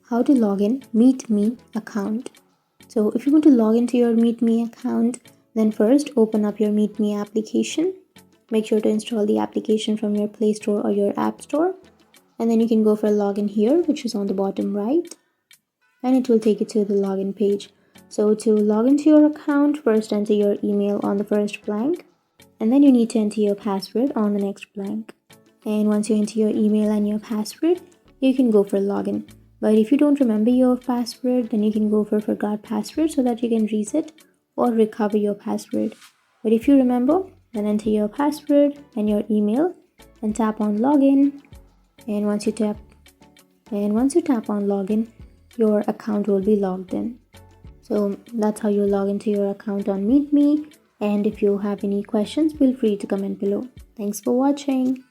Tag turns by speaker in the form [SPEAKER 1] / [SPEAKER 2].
[SPEAKER 1] How to log in MeetMe account. So if you want to log into your MeetMe account, then first open up your MeetMe application. Make sure to install the application from your Play Store or your App Store. And then you can go for login here, which is on the bottom right. And it will take you to the login page. So to log into your account, first enter your email on the first blank. And then you need to enter your password on the next blank. And once you enter your email and your password, you can go for login. But if you don't remember your password, then you can go for forgot password so that you can reset or recover your password. But if you remember, then enter your password and your email and tap on login. And once you tap on login, your account will be logged in. So that's how you log into your account on MeetMe. And if you have any questions, feel free to comment below. Thanks for watching.